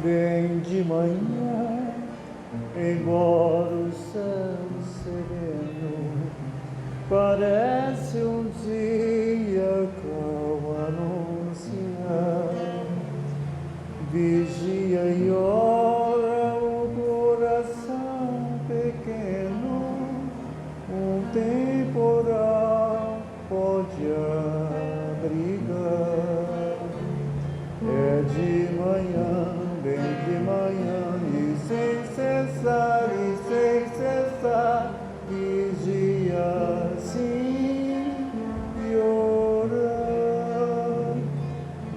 Bem de manhã, embora o céu sereno parece um dia calmo anunciar, vigia e ora o coração pequeno, um temporal pode abrigar. É de manhã, bem de manhã, e sem cessar, vigia sim e orar.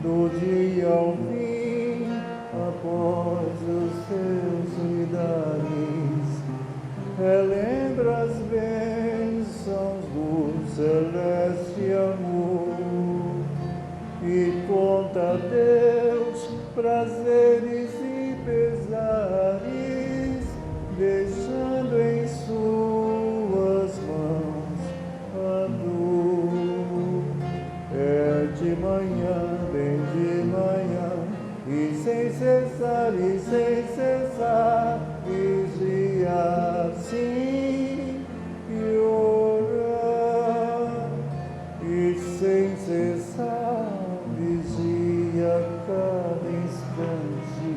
Do dia ao fim, após os seus milagres, relembra as bênçãos do celeste amor e conta a Deus prazeres e pesares, deixando em suas mãos a dor. É de manhã, bem de manhã, e sem cessar, vigia sim e orar, e sem cessar vigia cada instante,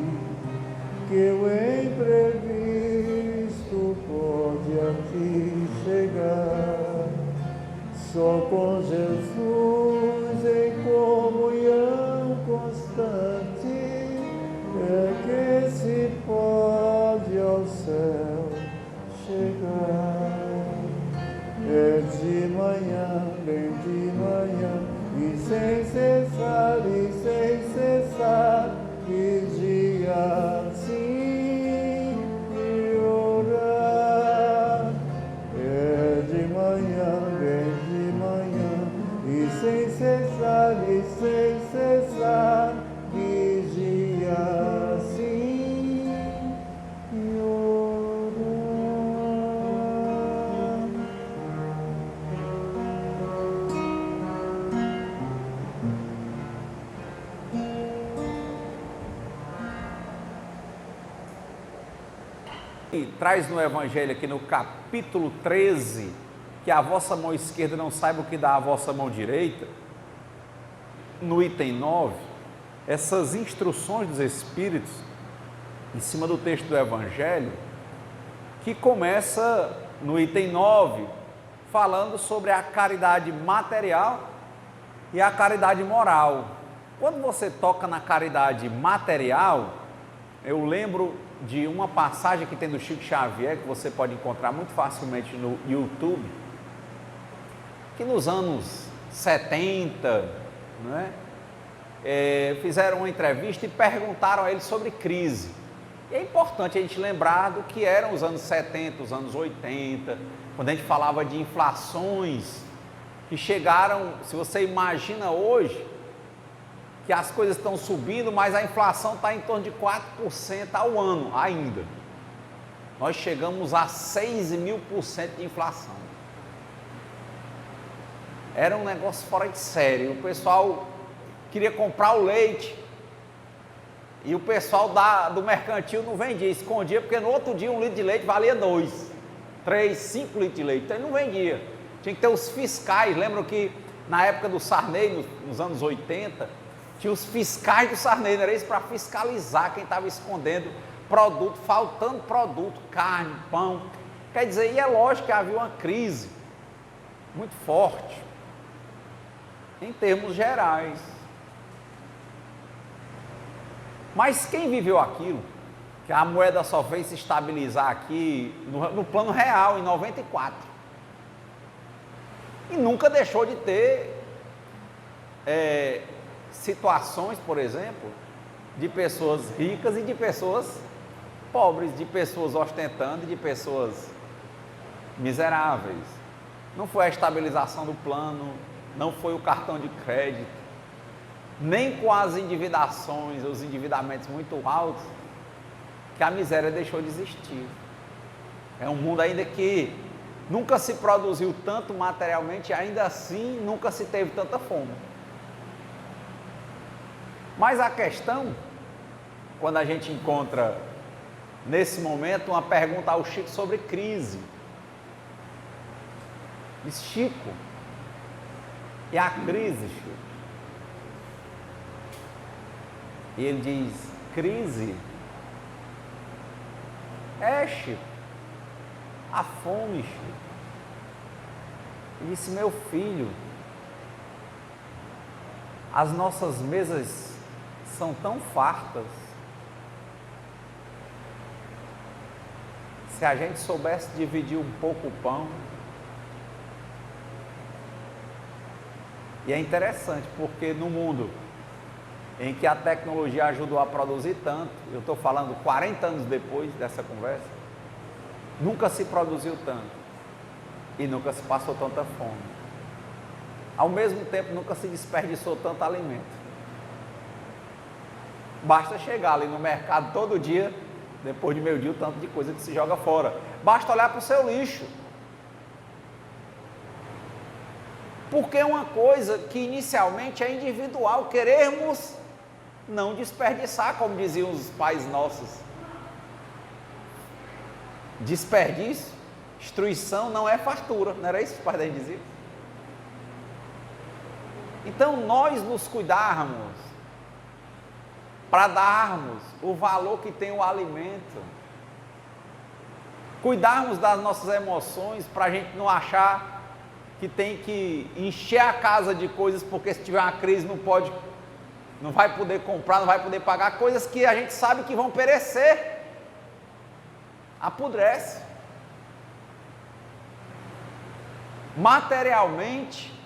que o imprevisto pode aqui chegar. Só com Jesus em comunhão constante é que se pode ao céu chegar. É de manhã, bem de manhã, e sem cessar, vigia sim e orar. É de manhã, bem de manhã, e sem cessar, vigia sim e orar. E traz no Evangelho aqui no capítulo 13, que a vossa mão esquerda não saiba o que dá a vossa mão direita, no item 9, essas instruções dos Espíritos, em cima do texto do Evangelho, que começa no item 9, falando sobre a caridade material e a caridade moral. Quando você toca na caridade material, eu lembro de uma passagem que tem do Chico Xavier, que você pode encontrar muito facilmente no YouTube, que nos anos 70, né, fizeram uma entrevista e perguntaram a ele sobre crise. E é importante a gente lembrar do que eram os anos 70, os anos 80, quando a gente falava de inflações que chegaram, se você imagina hoje, que as coisas estão subindo, mas a inflação está em torno de 4% ao ano ainda. Nós chegamos a 6.000% de inflação. Era um negócio fora de série. O pessoal queria comprar o leite e o pessoal do mercantil não vendia, escondia, porque no outro dia 1 litro de leite valia 2, 3, 5 litros de leite. Então ele não vendia. Tinha que ter os fiscais. Lembram que na época do Sarney, nos anos 80, tinha os fiscais do Sarney, não era isso? Para fiscalizar quem estava escondendo produto, faltando produto, carne, pão. Quer dizer, e é lógico que havia uma crise muito forte, em termos gerais. Mas quem viveu aquilo, que a moeda só veio se estabilizar aqui no plano real, em 94, e nunca deixou de ter situações, por exemplo, de pessoas ricas e de pessoas pobres, de pessoas ostentando e de pessoas miseráveis. Não foi a estabilização do plano, não foi o cartão de crédito, nem com as endividações, os endividamentos muito altos, que a miséria deixou de existir. É um mundo ainda que nunca se produziu tanto materialmente, e ainda assim nunca se teve tanta fome. Mas a questão, quando a gente encontra nesse momento uma pergunta ao Chico sobre crise. Diz: Chico, e a crise, Chico? E ele diz: crise? É, Chico, a fome, Chico. Ele disse: meu filho, as nossas mesas são tão fartas. Se a gente soubesse dividir um pouco o pão. E é interessante, porque no mundo em que a tecnologia ajudou a produzir tanto, eu estou falando 40 anos depois dessa conversa, nunca se produziu tanto e nunca se passou tanta fome. Ao mesmo tempo, nunca se desperdiçou tanto alimento. Basta chegar ali no mercado todo dia, depois de meio-dia, o tanto de coisa que se joga fora. Basta olhar para o seu lixo. Porque é uma coisa que inicialmente é individual, queremos não desperdiçar, como diziam os pais nossos. Desperdício, destruição não é fartura, não era isso que os pais da gente diziam? Então nós nos cuidarmos, para darmos o valor que tem o alimento, cuidarmos das nossas emoções, para a gente não achar que tem que encher a casa de coisas, porque se tiver uma crise não vai poder comprar, não vai poder pagar, coisas que a gente sabe que vão perecer, apodrece. Materialmente,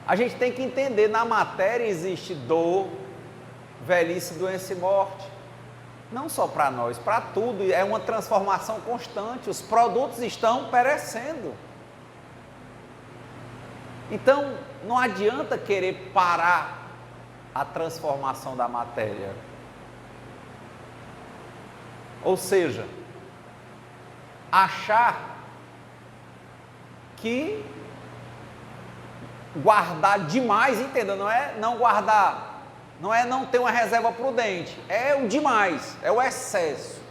a gente tem que entender, na matéria existe dor, velhice, doença e morte, não só para nós, para tudo, é uma transformação constante, os produtos estão perecendo. Então, não adianta querer parar a transformação da matéria. Ou seja, achar que guardar demais, entenda, não é não guardar, não é não ter uma reserva prudente, é o demais, é o excesso.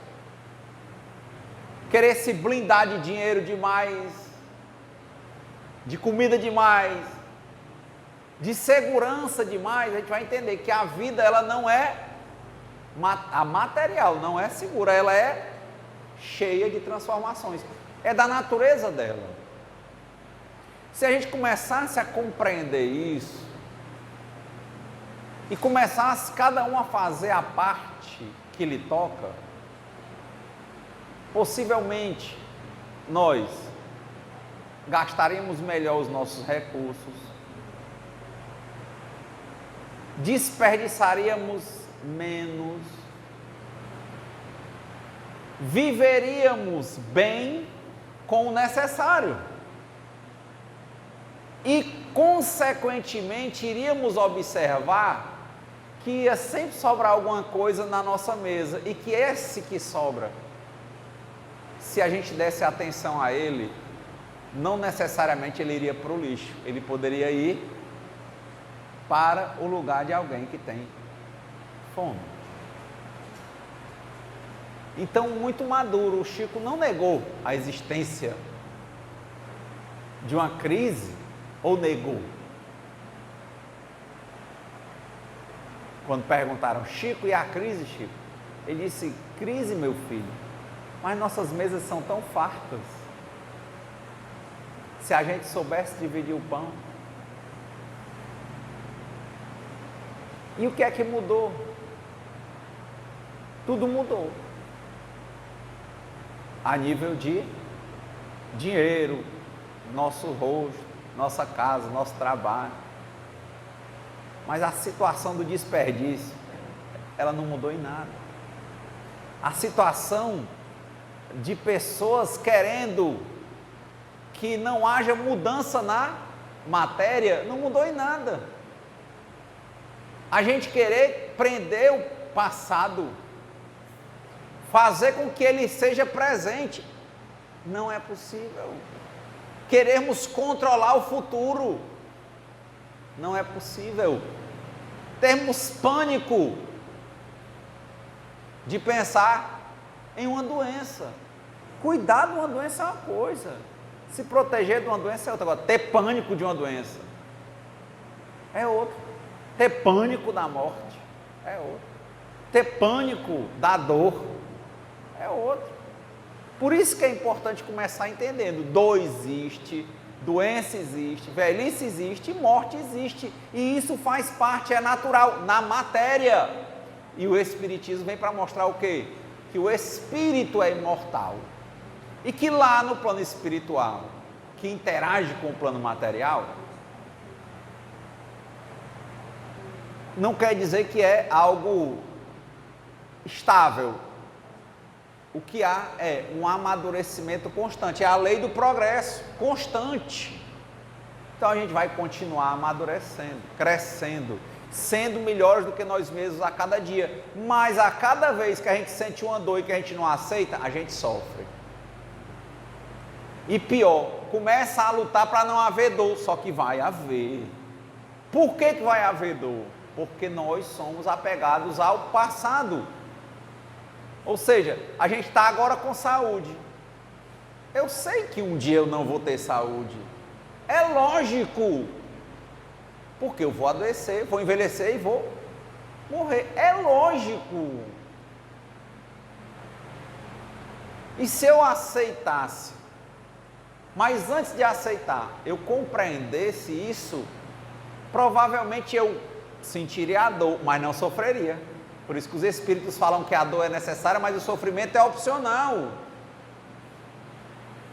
Querer se blindar de dinheiro demais, de comida demais, de segurança demais, a gente vai entender que a vida, ela não é, a material não é segura, ela é cheia de transformações, é da natureza dela. Se a gente começasse a compreender isso, e começasse cada um a fazer a parte que lhe toca, possivelmente nós gastaríamos melhor os nossos recursos, desperdiçaríamos menos, viveríamos bem com o necessário e, consequentemente, iríamos observar que ia sempre sobrar alguma coisa na nossa mesa e que esse que sobra, se a gente desse atenção a ele, não necessariamente ele iria para o lixo, ele poderia ir para o lugar de alguém que tem fome. Então, muito maduro, o Chico não negou a existência de uma crise, ou negou? Quando perguntaram: Chico, e a crise, Chico? Ele disse: crise, meu filho, mas nossas mesas são tão fartas. Se a gente soubesse dividir o pão. E o que é que mudou? Tudo mudou. A nível de dinheiro, nosso rosto, nossa casa, nosso trabalho. Mas a situação do desperdício, ela não mudou em nada. A situação de pessoas querendo que não haja mudança na matéria, não mudou em nada. A gente querer prender o passado fazer com que ele seja presente. Não é possível. Queremos controlar o futuro. Não é possível. Temos pânico de pensar em uma doença. Cuidar de uma doença é uma coisa, se proteger de uma doença é outra. Agora, ter pânico de uma doença é outra. Ter pânico da morte é outra. Ter pânico da dor é outra. Por isso que é importante começar entendendo: dor existe, doença existe, velhice existe e morte existe. E isso faz parte, é natural, na matéria. E o Espiritismo vem para mostrar o quê? Que o espírito é imortal. E que lá no plano espiritual, que interage com o plano material, não quer dizer que é algo estável. O que há é um amadurecimento constante, é a lei do progresso constante. Então a gente vai continuar amadurecendo, crescendo, sendo melhores do que nós mesmos a cada dia. Mas a cada vez que a gente sente uma dor e que a gente não aceita, a gente sofre. E pior, começa a lutar para não haver dor, só que vai haver. Por que vai haver dor? Porque nós somos apegados ao passado. Ou seja, a gente está agora com saúde. Eu sei que um dia eu não vou ter saúde. É lógico. Porque eu vou adoecer, vou envelhecer e vou morrer. É lógico. E se eu aceitasse, mas antes de aceitar, eu compreendesse isso, provavelmente eu sentiria a dor, mas não sofreria. Por isso que os espíritos falam que a dor é necessária, mas o sofrimento é opcional.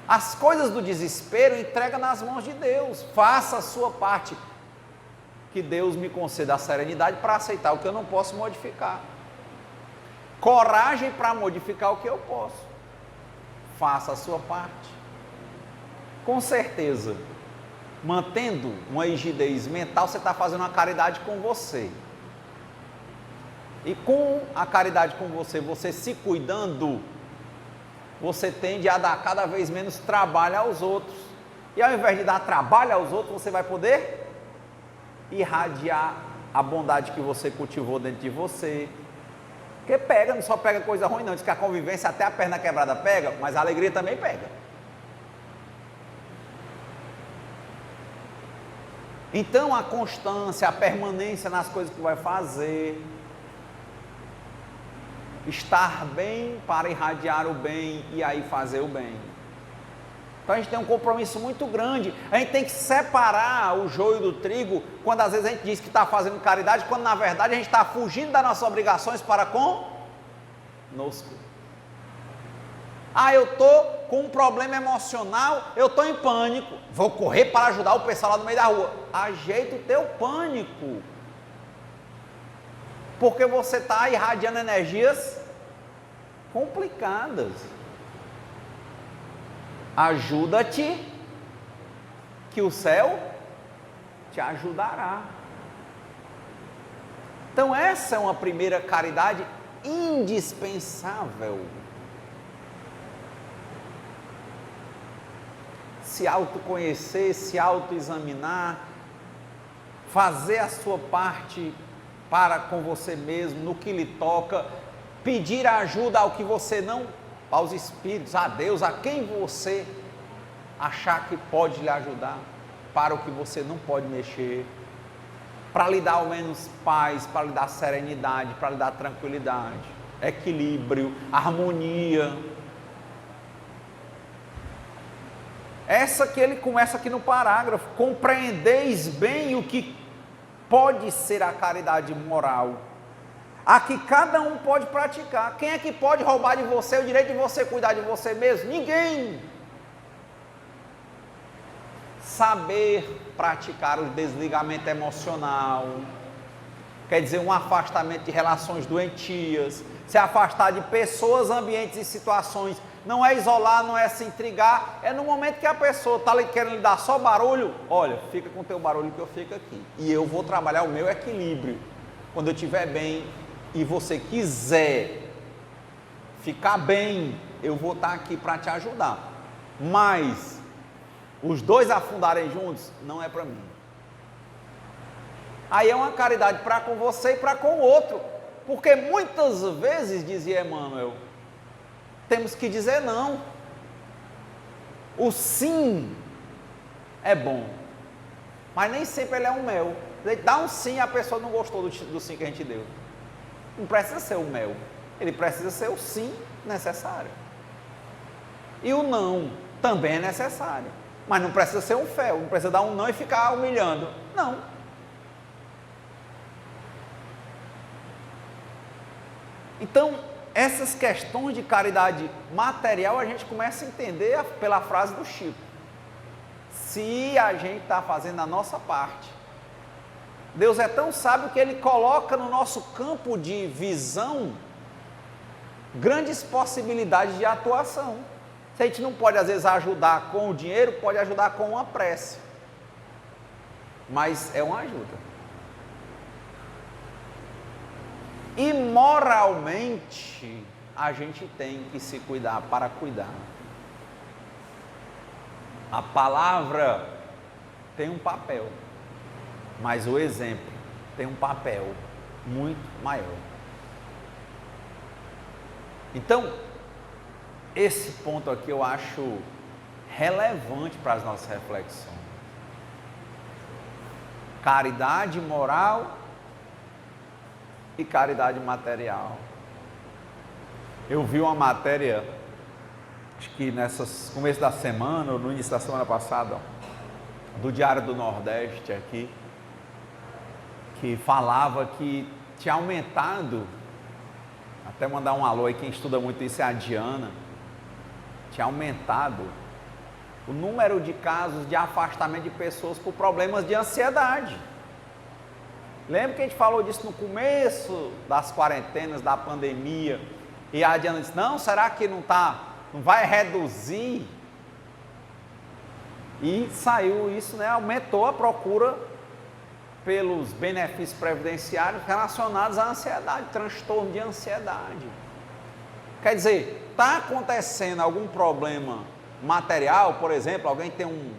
As coisas do desespero entrega nas mãos de Deus. Faça a sua parte. Que Deus me conceda a serenidade para aceitar o que eu não posso modificar. Coragem para modificar o que eu posso. Faça a sua parte. Com certeza, mantendo uma rigidez mental, você está fazendo uma caridade com você. E com a caridade com você, você se cuidando, você tende a dar cada vez menos trabalho aos outros. E ao invés de dar trabalho aos outros, você vai poder irradiar a bondade que você cultivou dentro de você. Porque pega, não só pega coisa ruim não, diz que a convivência até a perna quebrada pega, mas a alegria também pega. Então a constância, a permanência nas coisas que vai fazer, estar bem para irradiar o bem e aí fazer o bem. Então a gente tem um compromisso muito grande. A gente tem que separar o joio do trigo, quando às vezes a gente diz que está fazendo caridade, quando na verdade a gente está fugindo das nossas obrigações para conosco. Ah, eu estou com um problema emocional, eu estou em pânico, vou correr para ajudar o pessoal lá no meio da rua. Ajeita o teu pânico, porque você está irradiando energias complicadas. Ajuda-te, que o céu te ajudará. Então essa é uma primeira caridade indispensável. Se autoconhecer, se autoexaminar, fazer a sua parte para com você mesmo, no que lhe toca, pedir ajuda ao que você não, aos espíritos, a Deus, a quem você achar que pode lhe ajudar, para o que você não pode mexer, para lhe dar ao menos paz, para lhe dar serenidade, para lhe dar tranquilidade, equilíbrio, harmonia. Essa que ele começa aqui no parágrafo: compreendeis bem o que pode ser a caridade moral, a que cada um pode praticar. Quem é que pode roubar de você o direito de você cuidar de você mesmo? Ninguém. Saber praticar o desligamento emocional, quer dizer, um afastamento de relações doentias, se afastar de pessoas, ambientes e situações. Não é isolar, não é se intrigar, é no momento que a pessoa está querendo lhe dar só barulho, olha, fica com o teu barulho que eu fico aqui, e eu vou trabalhar o meu equilíbrio. Quando eu estiver bem e você quiser ficar bem, eu vou estar aqui para te ajudar. Mas os dois afundarem juntos, não é para mim. Aí é uma caridade para com você e para com o outro. Porque muitas vezes, dizia Emmanuel, temos que dizer não. O sim é bom, mas nem sempre ele é um mel. Dá um sim e a pessoa não gostou do sim que a gente deu. Não precisa ser o mel, ele precisa ser o sim necessário. E o não também é necessário, mas não precisa ser um fel, não precisa dar um não e ficar humilhando. Não. Então, essas questões de caridade material a gente começa a entender pela frase do Chico. Se a gente está fazendo a nossa parte. Deus é tão sábio que Ele coloca no nosso campo de visão grandes possibilidades de atuação. Se a gente não pode às vezes ajudar com o dinheiro, pode ajudar com uma prece. Mas é uma ajuda. E moralmente, a gente tem que se cuidar para cuidar. A palavra tem um papel, mas o exemplo tem um papel muito maior. Então, esse ponto aqui eu acho relevante para as nossas reflexões. Caridade moral e caridade material. Eu vi uma matéria, acho que nessas começo da semana, ou no início da semana passada, do Diário do Nordeste aqui, que falava que tinha aumentado, até mandar um alô aí, quem estuda muito isso é a Diana, tinha aumentado o número de casos de afastamento de pessoas por problemas de ansiedade. Lembra que a gente falou disso no começo das quarentenas, da pandemia, e a Diana disse, não, será que não vai reduzir? E saiu isso, né? Aumentou a procura pelos benefícios previdenciários relacionados à ansiedade, transtorno de ansiedade. Quer dizer, está acontecendo algum problema material, por exemplo, alguém tem um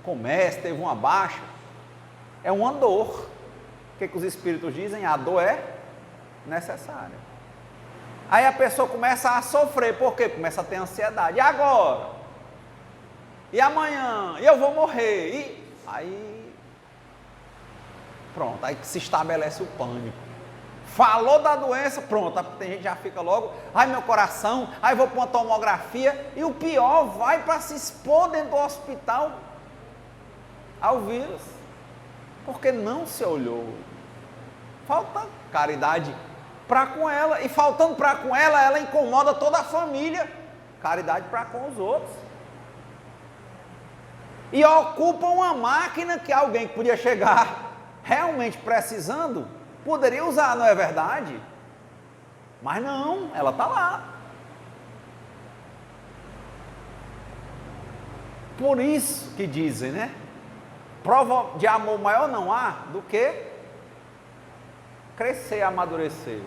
comércio, teve uma baixa, é uma dor. O que os espíritos dizem? A dor é necessária. Aí a pessoa começa a sofrer, por quê? Começa a ter ansiedade. E agora? E amanhã? E eu vou morrer? E aí, pronto, aí se estabelece o pânico. Falou da doença, pronto, tem gente que já fica logo, ai meu coração, aí vou para uma tomografia, e o pior, vai para se expor dentro do hospital ao vírus, porque não se olhou. Falta caridade para com ela, e faltando para com ela, ela incomoda toda a família. Caridade para com os outros. E ocupa uma máquina que alguém que podia chegar realmente precisando, poderia usar, não é verdade? Mas não, ela está lá. Por isso que dizem, né? Prova de amor maior não há do que crescer, amadurecer.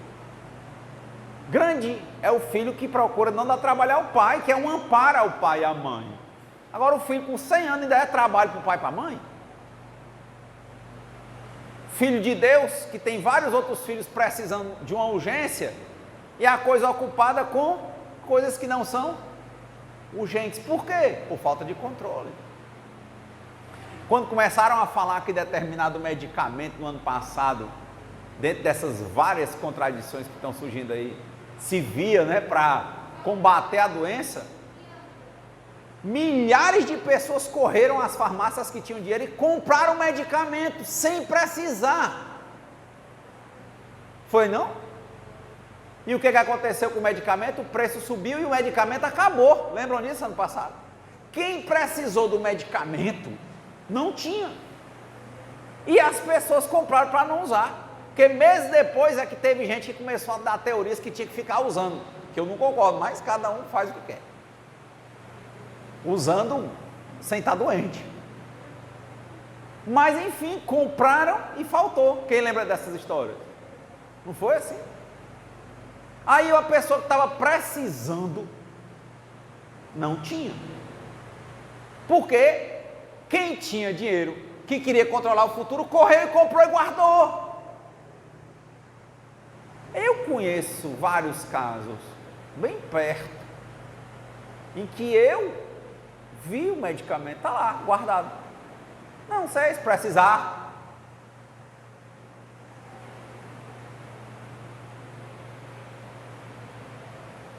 Grande é o filho que procura não dar trabalho ao pai, que é um amparo ao pai e à mãe. Agora o filho com 100 anos ainda é trabalho para o pai e para a mãe? Filho de Deus, que tem vários outros filhos precisando de uma urgência, e a coisa ocupada com coisas que não são urgentes. Por quê? Por falta de controle. Quando começaram a falar que determinado medicamento no ano passado, dentro dessas várias contradições que estão surgindo aí, se via, né, para combater a doença, milhares de pessoas correram às farmácias que tinham dinheiro e compraram medicamento sem precisar. Foi não? E o que aconteceu com o medicamento? O preço subiu e o medicamento acabou. Lembram disso ano passado? Quem precisou do medicamento não tinha. E as pessoas compraram para não usar. Porque meses depois é que teve gente que começou a dar teorias que tinha que ficar usando. Que eu não concordo, mas cada um faz o que quer. Usando sem estar doente. Mas enfim, compraram e faltou. Quem lembra dessas histórias? Não foi assim? Aí a pessoa que estava precisando não tinha. Porque quem tinha dinheiro, que queria controlar o futuro, correu e comprou e guardou. Eu conheço vários casos, bem perto, em que eu vi o medicamento, está lá, guardado. Não sei se precisar.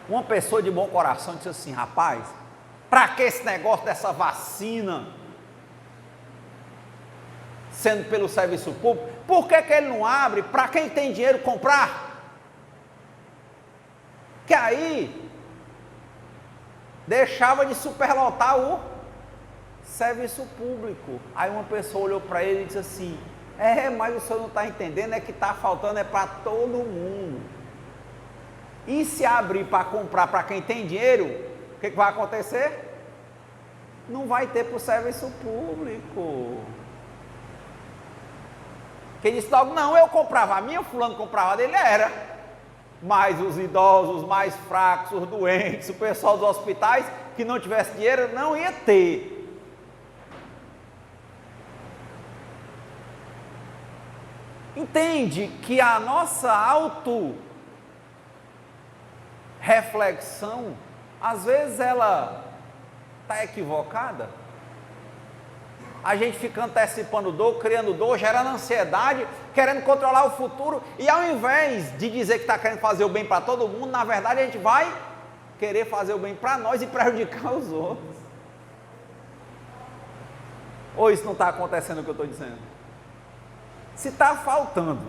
Uma pessoa de bom coração disse assim: rapaz, para que esse negócio dessa vacina, sendo pelo serviço público, por que ele não abre para quem tem dinheiro comprar? Que aí deixava de superlotar o serviço público. Aí uma pessoa olhou para ele e disse assim: mas o senhor não está entendendo, é que está faltando para todo mundo. E se abrir para comprar para quem tem dinheiro, o que vai acontecer? Não vai ter para o serviço público. Quem disse logo, não, eu comprava a minha, o fulano comprava a dele, era. Mas os idosos, os mais fracos, os doentes, o pessoal dos hospitais, que não tivesse dinheiro, não ia ter. Entende que a nossa reflexão, às vezes ela está equivocada. A gente fica antecipando dor, criando dor, gerando ansiedade, querendo controlar o futuro, e ao invés de dizer que está querendo fazer o bem para todo mundo, na verdade a gente vai querer fazer o bem para nós e prejudicar os outros. Ou isso não está acontecendo o que eu estou dizendo? Se está faltando,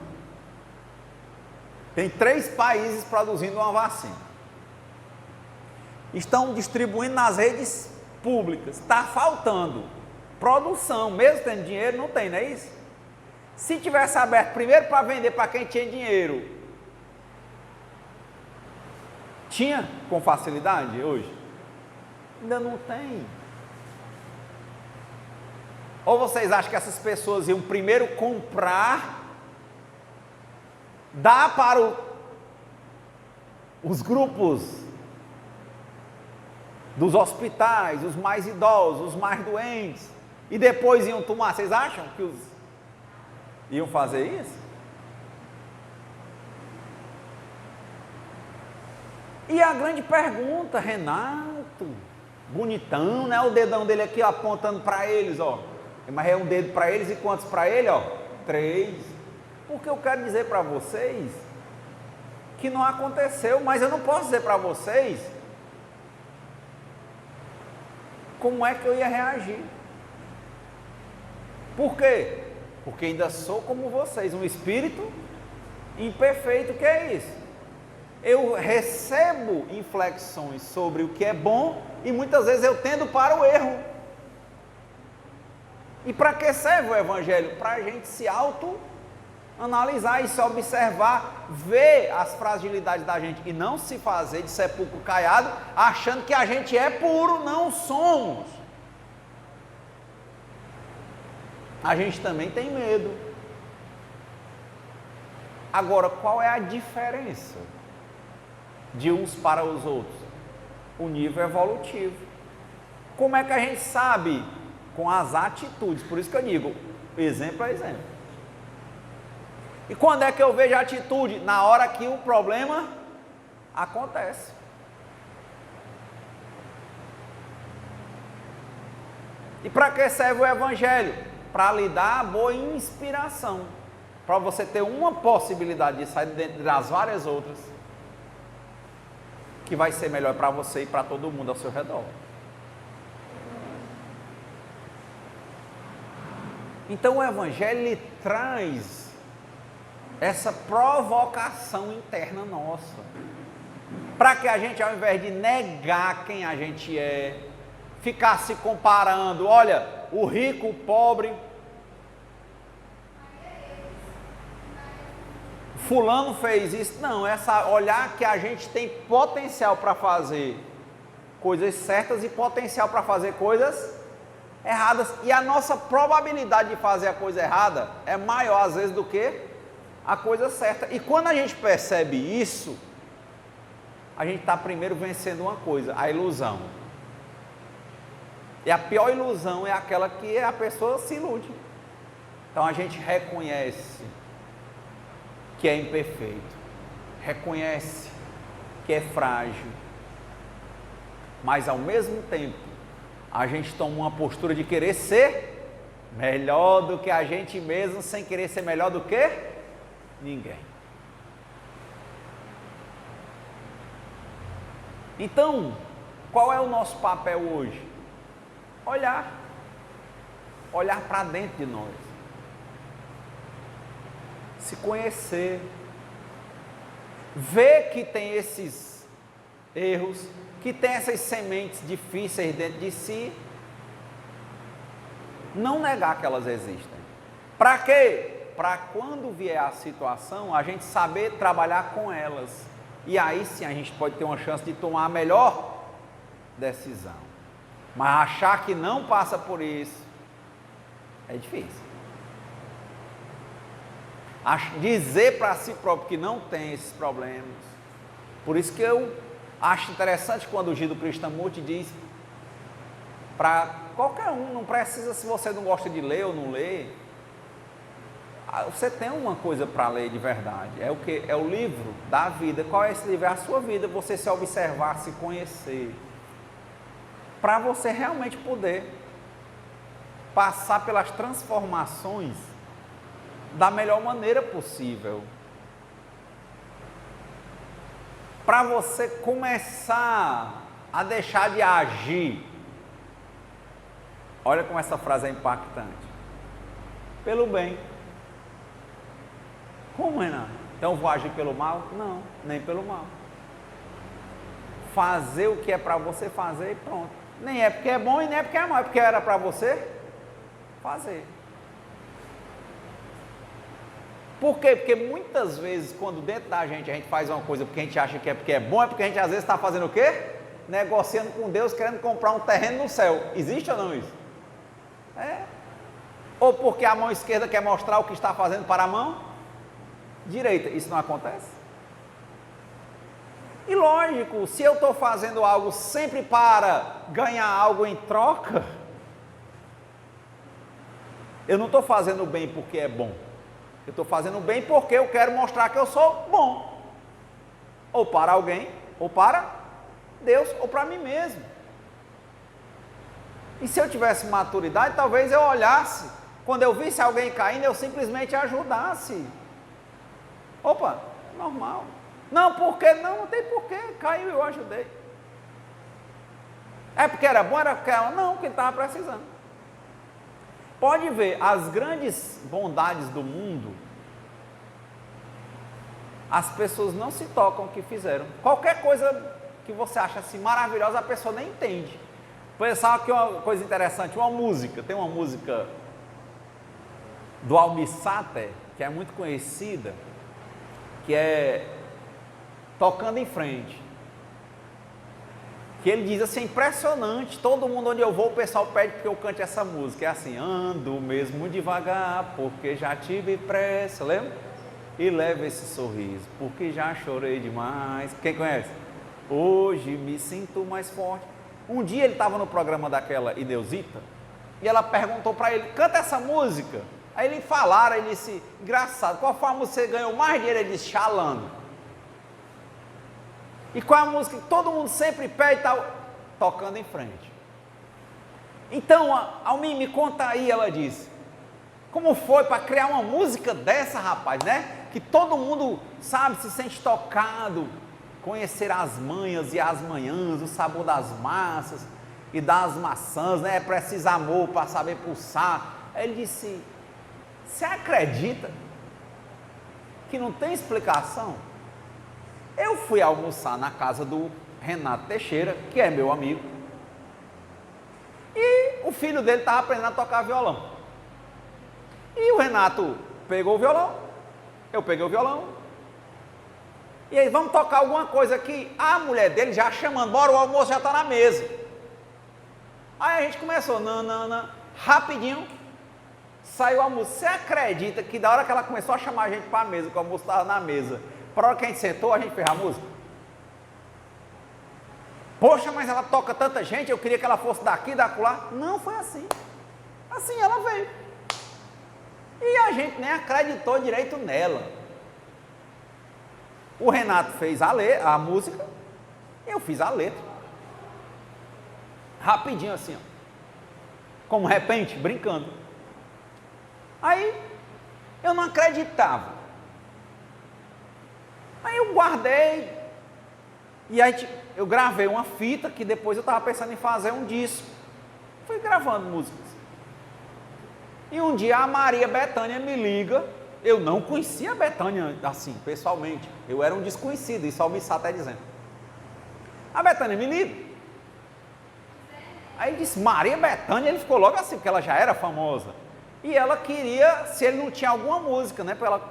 tem 3 países produzindo uma vacina, estão distribuindo nas redes públicas, está faltando produção, mesmo tendo dinheiro, não tem, não é isso? Se tivesse aberto primeiro para vender para quem tinha dinheiro, tinha com facilidade hoje? Ainda não tem. Ou vocês acham que essas pessoas iam primeiro comprar, dar para os grupos dos hospitais, os mais idosos, os mais doentes, e depois iam tomar? Vocês acham que iam fazer isso? E a grande pergunta, Renato, bonitão, né? O dedão dele aqui apontando para eles, ó. Mas é um dedo para eles e quantos para ele, ó? 3. Porque eu quero dizer para vocês que não aconteceu, mas eu não posso dizer para vocês como é que eu ia reagir. Por quê? Porque ainda sou como vocês, um espírito imperfeito. Que é isso? Eu recebo inflexões sobre o que é bom e muitas vezes eu tendo para o erro. E para que serve o Evangelho? Para a gente se auto-analisar e se observar, ver as fragilidades da gente e não se fazer de sepulcro caiado, achando que a gente é puro. Não somos. A gente também tem medo. Agora, qual é a diferença de uns para os outros? O nível evolutivo. Como é que a gente sabe? Com as atitudes. Por isso que eu digo, exemplo é exemplo. E quando é que eu vejo a atitude? Na hora que o problema acontece. E para que serve o Evangelho? Para lhe dar a boa inspiração, para você ter uma possibilidade de sair dentro das várias outras, que vai ser melhor para você e para todo mundo ao seu redor. Então o Evangelho lhe traz essa provocação interna nossa, para que a gente, ao invés de negar quem a gente é, ficar se comparando, olha, o rico, o pobre, fulano fez isso, não, olhar que a gente tem potencial para fazer coisas certas e potencial para fazer coisas erradas, e a nossa probabilidade de fazer a coisa errada é maior às vezes do que a coisa certa. E quando a gente percebe isso, a gente está primeiro vencendo uma coisa, a ilusão. E a pior ilusão é aquela que a pessoa se ilude. Então a gente reconhece que é imperfeito, reconhece que é frágil, mas ao mesmo tempo a gente toma uma postura de querer ser melhor do que a gente mesmo, sem querer ser melhor do que ninguém. Então, qual é o nosso papel hoje? Olhar para dentro de nós, se conhecer, ver que tem esses erros, que tem essas sementes difíceis dentro de si, não negar que elas existem. Para quê? Para quando vier a situação, a gente saber trabalhar com elas. E aí sim a gente pode ter uma chance de tomar a melhor decisão. Mas achar que não passa por isso é difícil. Dizer para si próprio que não tem esses problemas. Por isso que eu acho interessante quando o Gido Krishnamurti diz para qualquer um, não precisa, se você não gosta de ler ou não ler, você tem uma coisa para ler de verdade, é o que? É o livro da vida. Qual é esse livro? É a sua vida, você se observar, se conhecer, para você realmente poder passar pelas transformações da melhor maneira possível, para você começar a deixar de agir. Olha como essa frase é impactante. Pelo bem. Como, Renato? Então vou agir pelo mal? Não, nem pelo mal. Fazer o que é para você fazer e pronto. Nem é porque é bom e nem é porque é mal, é porque era para você fazer. Por quê? Porque muitas vezes, quando dentro da gente faz uma coisa porque a gente acha que é porque é bom, é porque a gente às vezes está fazendo o quê? Negociando com Deus, querendo comprar um terreno no céu. Existe ou não isso? É. Ou porque a mão esquerda quer mostrar o que está fazendo para a mão direita. Isso não acontece? E lógico, se eu estou fazendo algo sempre para ganhar algo em troca, eu não estou fazendo bem porque é bom. Eu estou fazendo bem porque eu quero mostrar que eu sou bom. Ou para alguém, ou para Deus, ou para mim mesmo. E se eu tivesse maturidade, talvez eu olhasse, quando eu visse alguém caindo, eu simplesmente ajudasse. Opa, normal. Não, porque não tem porquê, caiu e eu ajudei. É porque era bom, era porque ela, não, porque ele estava precisando. Pode ver, as grandes bondades do mundo, as pessoas não se tocam o que fizeram. Qualquer coisa que você acha assim maravilhosa, a pessoa nem entende. Pensar que uma coisa interessante, uma música, tem uma música do Almir Sater, que é muito conhecida, que é Tocando em Frente, que ele diz assim, impressionante, todo mundo onde eu vou, o pessoal pede que eu cante essa música, é assim, ando mesmo devagar, porque já tive pressa, lembra? E levo esse sorriso, porque já chorei demais. Quem conhece? Hoje me sinto mais forte. Um dia ele estava no programa daquela Ineusita, e ela perguntou para ele, canta essa música. Aí ele falaram, ele disse, engraçado, qual foi a música que você ganhou mais dinheiro? Ele disse, Xalando. E qual é a música que todo mundo sempre pede? Tá, Tocando em Frente. Então, Almir, me conta aí, ela disse, como foi para criar uma música dessa, rapaz, né? Que todo mundo, sabe, se sente tocado, conhecer as manhas e as manhãs, o sabor das massas e das maçãs, né? É preciso amor para saber pulsar. Aí ele disse, você acredita que não tem explicação? Eu fui almoçar na casa do Renato Teixeira, que é meu amigo, e o filho dele estava aprendendo a tocar violão. E o Renato pegou o violão, eu peguei o violão, e aí, vamos tocar alguma coisa aqui. A mulher dele já chamando, bora, o almoço já está na mesa. Aí a gente começou, rapidinho, saiu a música. Você acredita que da hora que ela começou a chamar a gente para a mesa, que o almoço estava na mesa, para a hora que a gente sentou, a gente fez a música? Poxa, mas ela toca tanta gente, eu queria que ela fosse daqui, da acolá. Não foi assim. Assim ela veio. E a gente nem acreditou direito nela. O Renato fez a música, eu fiz a letra. Rapidinho assim, ó. Como repente, brincando. Aí, eu não acreditava. Aí eu guardei. E aí eu gravei uma fita que depois eu estava pensando em fazer um disco. Fui gravando músicas. E um dia a Maria Bethânia me liga. Eu não conhecia a Bethânia assim, pessoalmente. Eu era um desconhecido, isso o Almissá está dizendo. A Bethânia me liga. Aí disse, Maria Bethânia, ele ficou logo assim, porque ela já era famosa. E ela queria, se ele não tinha alguma música, né, para ela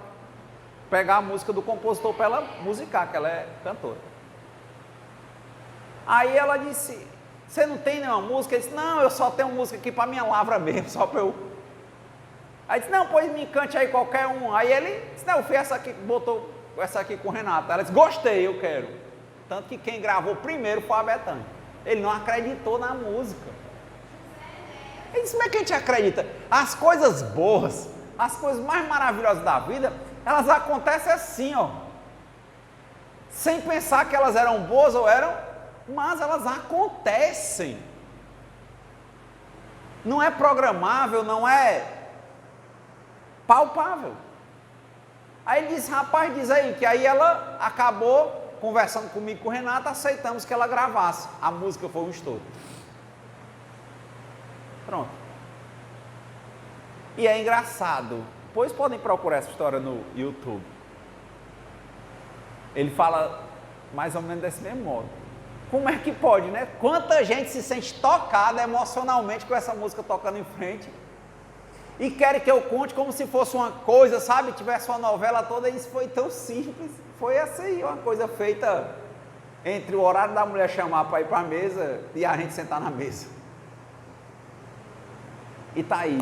pegar a música do compositor para ela musicar, que ela é cantora. Aí ela disse, você não tem nenhuma música? Ele disse, não, eu só tenho música aqui para minha lavra mesmo, só para eu... Aí disse, não, pois me cante aí qualquer um. Aí ele disse, não, eu fiz essa aqui, botou essa aqui com o Renato. Ela disse, gostei, eu quero. Tanto que quem gravou primeiro foi a Bethânia. Ele não acreditou na música. Ele disse, como é que a gente acredita? As coisas boas, as coisas mais maravilhosas da vida, elas acontecem assim, ó. Sem pensar que elas eram boas ou eram, mas elas acontecem. Não é programável, não é palpável. Aí ele disse, rapaz, diz aí, que aí ela acabou conversando comigo, com o Renato, aceitamos que ela gravasse. A música foi um estouro. Pronto. E é engraçado, pois podem procurar essa história no YouTube. Ele fala mais ou menos desse mesmo modo. Como é que pode, né? Quanta gente se sente tocada emocionalmente com essa música tocando em frente e querem que eu conte como se fosse uma coisa, sabe? Tivesse uma novela toda, e isso foi tão simples. Foi assim, uma coisa feita entre o horário da mulher chamar para ir para a mesa e a gente sentar na mesa. E tá aí,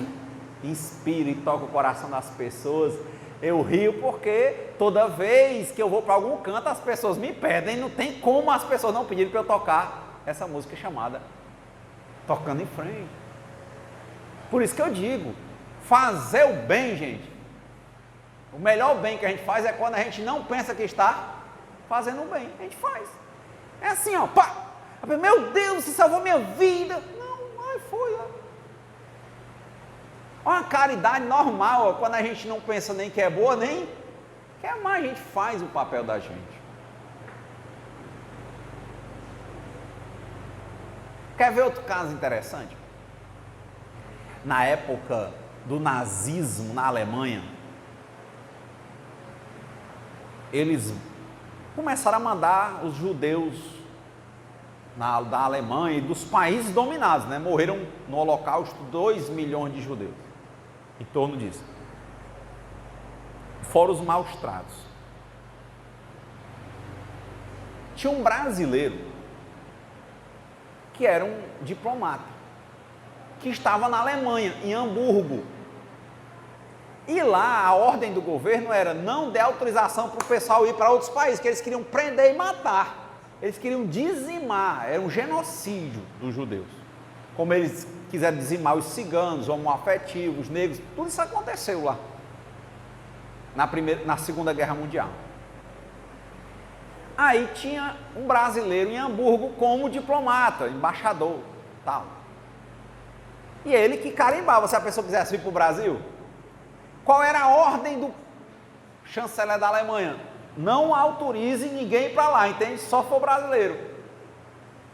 inspira e toca o coração das pessoas. Eu rio porque toda vez que eu vou para algum canto as pessoas me pedem, não tem como as pessoas não pedirem para eu tocar essa música chamada Tocando em Frente. Por isso que eu digo, fazer o bem, gente, o melhor bem que a gente faz é quando a gente não pensa que está fazendo o bem, a gente faz. É assim, ó, pá, meu Deus, você salvou minha vida. Não, ai, foi, ó. Uma caridade normal, ó, quando a gente não pensa nem que é boa, nem quer mais, a gente faz o papel da gente. Quer ver outro caso interessante? Na época do nazismo na Alemanha, eles começaram a mandar os judeus da Alemanha e dos países dominados, né? Morreram no Holocausto 2 milhões de judeus, em torno disso. Fora os maus tratos. Tinha um brasileiro que era um diplomata, que estava na Alemanha, em Hamburgo. E lá a ordem do governo era não dar autorização para o pessoal ir para outros países, que eles queriam prender e matar. Eles queriam dizimar, era um genocídio dos judeus. Como eles quiseram dizimar os ciganos, homoafetivos, os negros, tudo isso aconteceu lá, na Segunda Guerra Mundial. Aí tinha um brasileiro em Hamburgo como diplomata, embaixador, tal. E ele que carimbava se a pessoa quisesse vir para o Brasil. Qual era a ordem do chanceler da Alemanha? Não autorize ninguém para lá, entende? Só for brasileiro.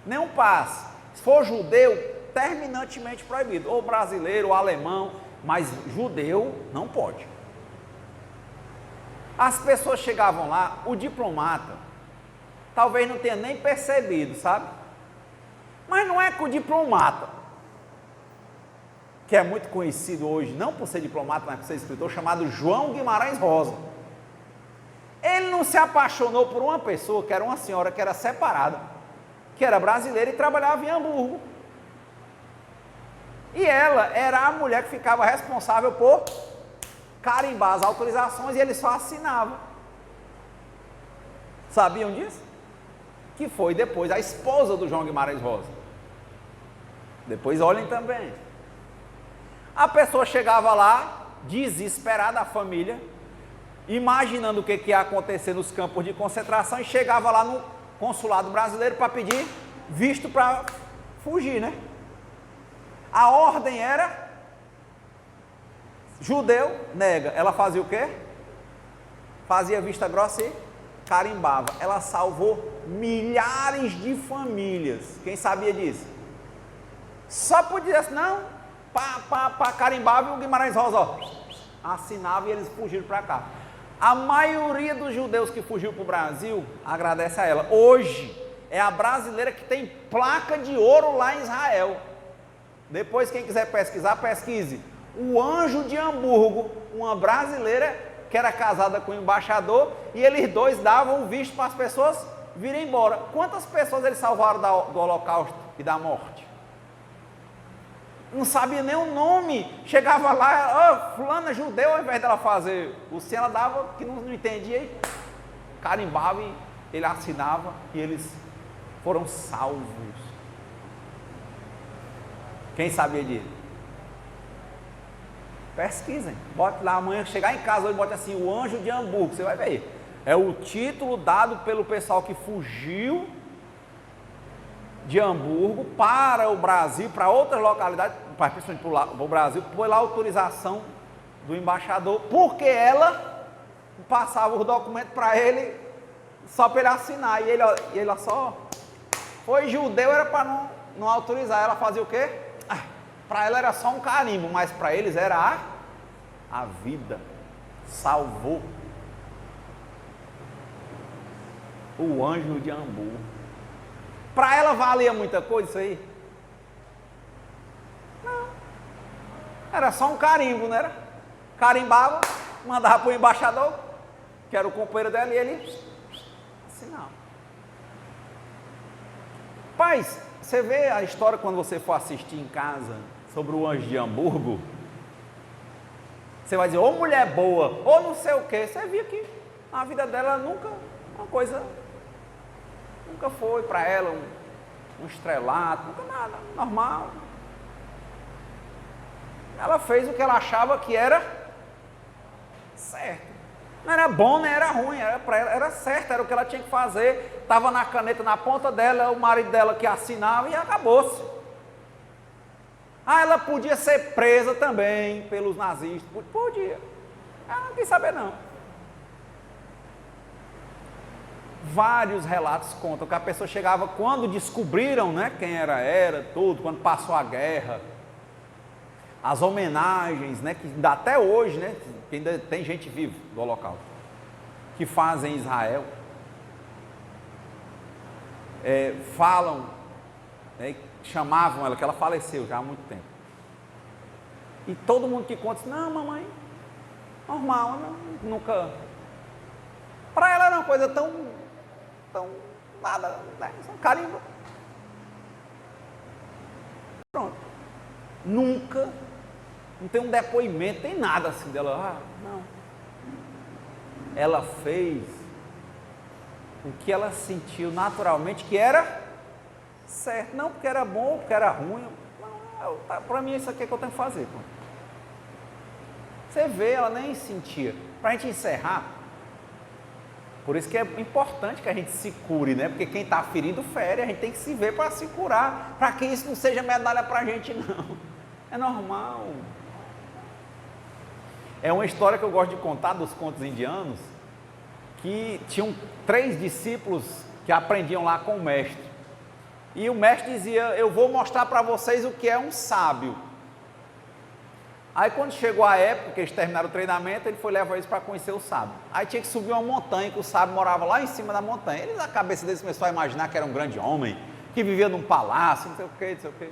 Nenhum passe. Se for judeu, terminantemente proibido. Ou brasileiro, ou alemão, mas judeu não pode. As pessoas chegavam lá, o diplomata talvez não tenha nem percebido, sabe? Mas não é que o diplomata, que é muito conhecido hoje, não por ser diplomata, mas por ser escritor, chamado João Guimarães Rosa. Ele não se apaixonou por uma pessoa, que era uma senhora que era separada, que era brasileira e trabalhava em Hamburgo. E ela era a mulher que ficava responsável por carimbar as autorizações e ele só assinava. Sabiam disso? que foi depois a esposa do João Guimarães Rosa. Depois olhem também. A pessoa chegava lá, desesperada, a família, imaginando o que ia acontecer nos campos de concentração, e chegava lá no consulado brasileiro para pedir visto para fugir, né? A ordem era: judeu, nega. Ela fazia o quê? Fazia vista grossa e carimbava. Ela salvou milhares de famílias. Quem sabia disso? Só podia assim, não, carimbava, e o Guimarães Rosa, ó, assinava, e eles fugiram para cá. A maioria dos judeus que fugiu para o Brasil agradece a ela. Hoje é a brasileira que tem placa de ouro lá em Israel. Depois, quem quiser pesquisar, pesquise. O Anjo de Hamburgo, uma brasileira que era casada com o embaixador, e eles dois davam o visto para as pessoas virem embora. Quantas pessoas eles salvaram do Holocausto e da morte? Não sabia nem o nome. Chegava lá, fulana judeu, ao invés dela fazer o sim, ela dava que não entendia, e carimbava, e ele assinava, e eles foram salvos. Quem sabia disso? Pesquisem, bote lá amanhã, chegar em casa hoje, bote assim, o Anjo de Hamburgo, você vai ver. É o título dado pelo pessoal que fugiu de Hamburgo para o Brasil, para outras localidades, principalmente para o Brasil, pela autorização do embaixador, porque ela passava os documentos para ele, só para ele assinar, e ele só foi judeu, era para não autorizar. Ela fazia o quê? Para ela era só um carimbo, mas para eles era a vida. Salvou. O Anjo de Hamburgo. Para ela valia muita coisa isso aí? Não. Era só um carimbo, não era? Carimbava, mandava para o embaixador, que era o companheiro dela, e ele assinava. Pais, você vê a história quando você for assistir em casa sobre o Anjo de Hamburgo, você vai dizer, ou mulher boa, ou não sei o quê. Você via que a vida dela nunca foi para ela um estrelato, nunca nada, normal. Ela fez o que ela achava que era certo. Não era bom, nem era ruim, para ela era certo, era o que ela tinha que fazer. Estava na caneta na ponta dela, o marido dela que assinava, e acabou-se. Ela podia ser presa também pelos nazistas, podia. Ela não quis saber não. Vários relatos contam que a pessoa chegava, quando descobriram, né, quem era tudo, quando passou a guerra, as homenagens, né, que ainda até hoje, né, que ainda tem gente viva do Holocausto, que fazem em Israel, falam, chamavam ela, que ela faleceu já há muito tempo. E todo mundo que conta, não, mamãe, normal, nunca. Para ela era uma coisa tão nada, né? Só um carimbo. Pronto. Nunca, não tem um depoimento, tem nada assim dela, não. Ela fez o que ela sentiu naturalmente que era certo, não porque era bom, porque era ruim. Para mim isso aqui é que eu tenho que fazer. Você vê, ela nem sentia. Para a gente encerrar, por isso que é importante que a gente se cure, né? Porque quem está ferido fere, a gente tem que se ver para se curar, para que isso não seja medalha para a gente, não. É normal. É uma história que eu gosto de contar dos contos indianos, que tinham 3 discípulos que aprendiam lá com o mestre. E o mestre dizia, eu vou mostrar para vocês o que é um sábio. Aí quando chegou a época que eles terminaram o treinamento, ele foi levar eles para conhecer o sábio. Aí tinha que subir uma montanha, que o sábio morava lá em cima da montanha. Eles, na cabeça deles, começou a imaginar que era um grande homem, que vivia num palácio, não sei o que, não sei o que.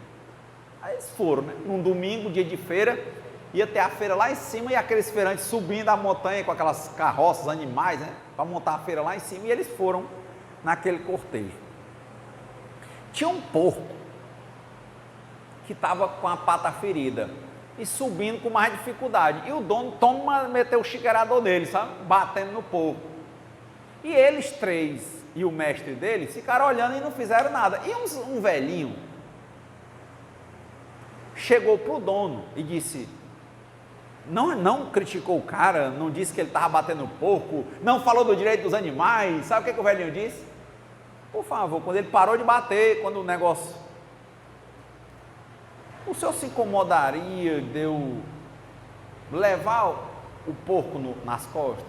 Aí eles foram, né? Num domingo, dia de feira, ia ter a feira lá em cima, e aqueles feirantes subindo a montanha com aquelas carroças, animais, né? Para montar a feira lá em cima, e eles foram naquele cortejo. Tinha um porco que estava com a pata ferida e subindo com mais dificuldade. E o dono meteu o chiqueirador nele, sabe? Batendo no porco. E eles três e o mestre deles ficaram olhando e não fizeram nada. E um velhinho chegou para o dono e disse, não criticou o cara, não disse que ele estava batendo porco, não falou do direito dos animais. Sabe o que o velhinho disse? Por favor, quando ele parou de bater, quando o negócio... O senhor se incomodaria de eu levar o porco nas costas?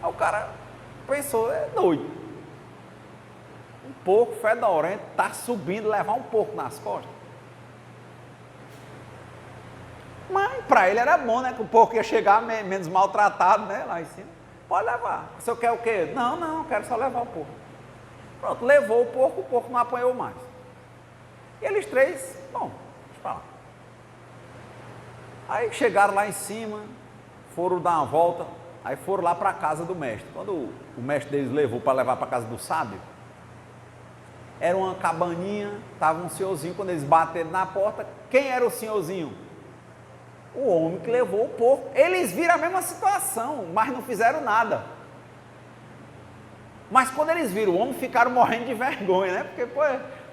Aí o cara pensou, é doido. Um porco fedorento está subindo, levar um porco nas costas. Mas para ele era bom, né? Que o porco ia chegar menos maltratado, né? Lá em cima. Pode levar. O senhor quer o quê? Não, eu quero só levar o porco. Pronto, levou o porco não apanhou mais. E eles três, bom, deixa pra lá. Aí chegaram lá em cima, foram dar uma volta, aí foram lá para a casa do mestre. Quando o mestre deles levou para levar para a casa do sábio, era uma cabaninha, estava um senhorzinho, quando eles bateram na porta, quem era o senhorzinho? O homem que levou o porco. Eles viram a mesma situação, mas não fizeram nada. Mas quando eles viram o homem, ficaram morrendo de vergonha, né? Porque, pô,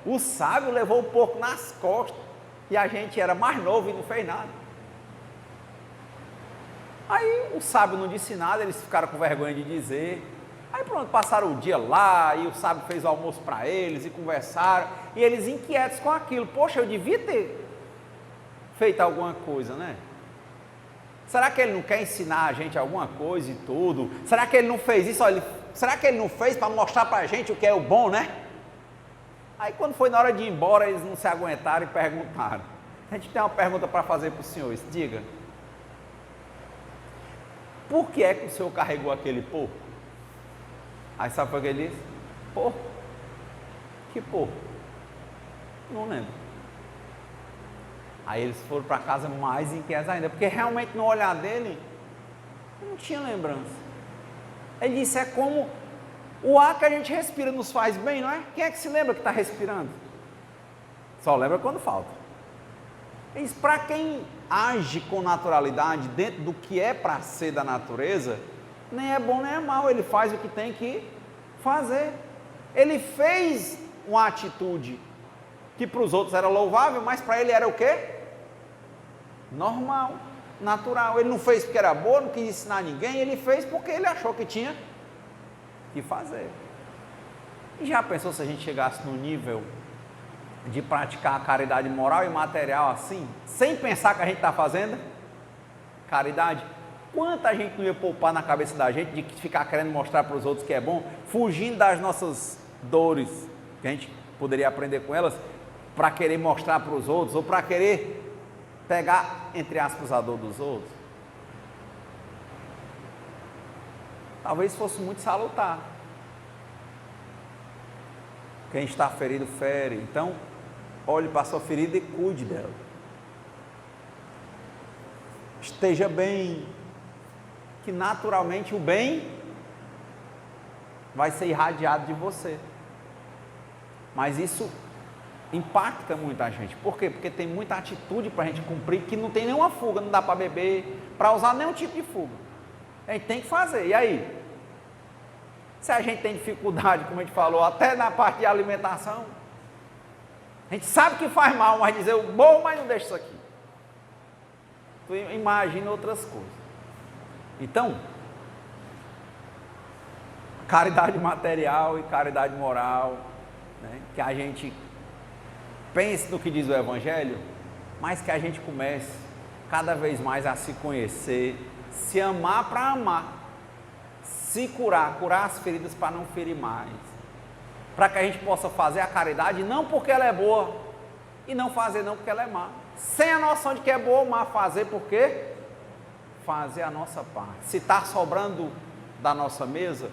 o sábio levou o porco nas costas e a gente era mais novo e não fez nada. Aí o sábio não disse nada, eles ficaram com vergonha de dizer. Aí pronto, passaram o dia lá e o sábio fez o almoço para eles e conversaram. E eles inquietos com aquilo. Poxa, eu devia ter feito alguma coisa, né? Será que ele não quer ensinar a gente alguma coisa e tudo? Será que ele não fez isso? Será que ele não fez para mostrar para a gente o que é o bom, né? Aí quando foi na hora de ir embora, eles não se aguentaram e perguntaram. A gente tem uma pergunta para fazer para os senhores. Diga, por que é que o senhor carregou aquele porco? Aí sabe o que ele disse? Porco? Que porco? Não lembro. Aí eles foram para casa mais inquietos ainda, porque realmente no olhar dele, não tinha lembrança. Ele disse, é como o ar que a gente respira nos faz bem, não é? Quem é que se lembra que está respirando? Só lembra quando falta. Ele disse, para quem age com naturalidade dentro do que é para ser da natureza, nem é bom nem é mal, ele faz o que tem que fazer. Ele fez uma atitude que para os outros era louvável, mas para ele era o quê? Normal, natural. Ele não fez porque era boa, não quis ensinar ninguém, ele fez porque ele achou que tinha que fazer. E já pensou se a gente chegasse no nível de praticar a caridade moral e material assim, sem pensar que a gente está fazendo caridade? Quanta gente não ia poupar na cabeça da gente de ficar querendo mostrar para os outros que é bom, fugindo das nossas dores, que a gente poderia aprender com elas, para querer mostrar para os outros, ou para querer pegar, entre aspas, a dor dos outros? Talvez fosse muito salutar. Quem está ferido, fere. Então, olhe para a sua ferida e cuide dela. Esteja bem, que naturalmente o bem vai ser irradiado de você. Mas isso impacta muita gente. Por quê? Porque tem muita atitude para a gente cumprir que não tem nenhuma fuga, não dá para beber, para usar nenhum tipo de fuga. A gente tem que fazer. E aí? Se a gente tem dificuldade, como a gente falou, até na parte de alimentação, a gente sabe que faz mal, mas dizer o bom, mas não deixa isso aqui. Tu imagina outras coisas. Então, caridade material e caridade moral, né? Que a gente pense no que diz o Evangelho, mas que a gente comece cada vez mais a se conhecer, se amar para amar, se curar as feridas para não ferir mais, para que a gente possa fazer a caridade não porque ela é boa e não fazer não porque ela é má, sem a noção de que é boa ou má, fazer porque fazer a nossa parte. Se está sobrando da nossa mesa,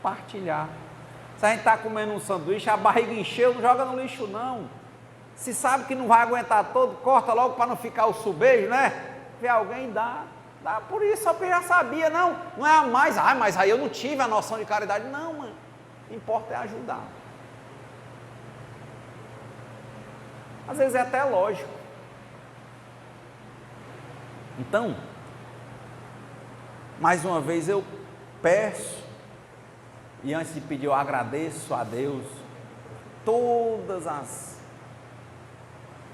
partilhar. Se a gente está comendo um sanduíche, a barriga encheu, não joga no lixo não. Se sabe que não vai aguentar todo, corta logo para não ficar o subejo, né? Vê alguém, dá por isso, só porque já sabia, não é a mais, mas aí eu não tive a noção de caridade. Não, mano, o que importa é ajudar. Às vezes é até lógico. Então, mais uma vez eu peço, e antes de pedir eu agradeço a Deus todas as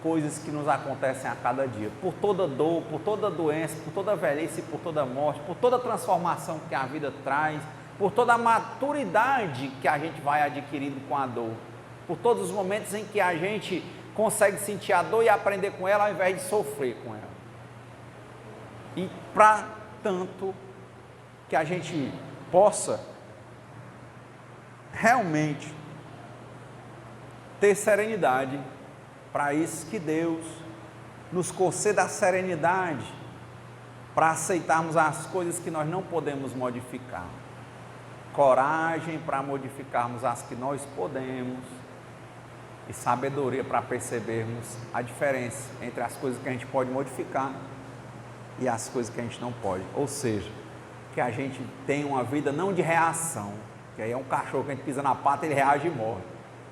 coisas que nos acontecem a cada dia, por toda dor, por toda doença, por toda velhice, por toda morte, por toda transformação que a vida traz, por toda a maturidade que a gente vai adquirindo com a dor, por todos os momentos em que a gente consegue sentir a dor e aprender com ela ao invés de sofrer com ela. E para tanto que a gente possa realmente ter serenidade, para isso que Deus nos conceda a serenidade para aceitarmos as coisas que nós não podemos modificar, coragem para modificarmos as que nós podemos e sabedoria para percebermos a diferença entre as coisas que a gente pode modificar e as coisas que a gente não pode, ou seja, que a gente tem uma vida não de reação, que aí é um cachorro que a gente pisa na pata, ele reage e morre,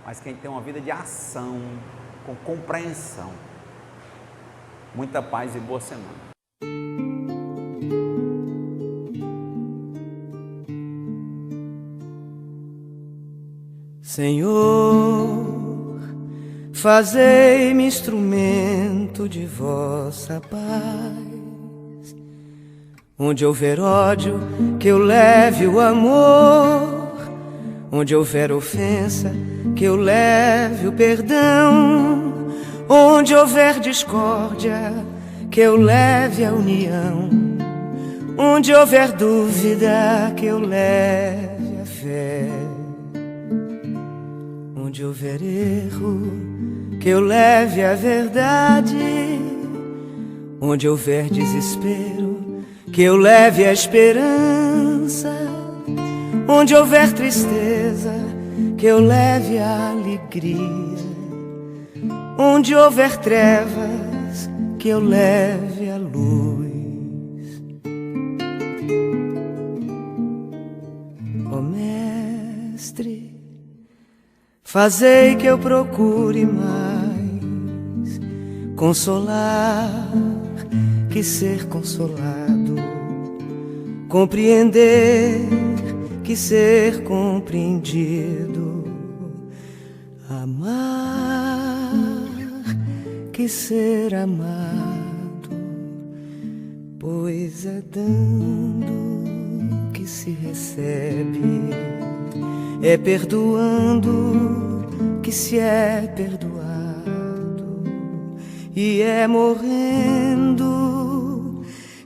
mas que a gente tem uma vida de ação, com compreensão. Muita paz e boa semana. Senhor, fazei-me instrumento de vossa paz. Onde houver ódio, que eu leve o amor. Onde houver ofensa, que eu leve o perdão. Onde houver discórdia, que eu leve a união. Onde houver dúvida, que eu leve a fé. Onde houver erro, que eu leve a verdade. Onde houver desespero, que eu leve a esperança. Onde houver tristeza, que eu leve a alegria. Onde houver trevas, que eu leve a luz. Ó Mestre, fazei que eu procure mais consolar que ser consolado, compreender que ser compreendido, amar que ser amado, pois é dando que se recebe, é perdoando que se é perdoado, e é morrendo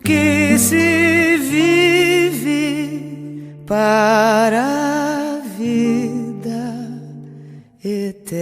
que se vive para a vida eterna.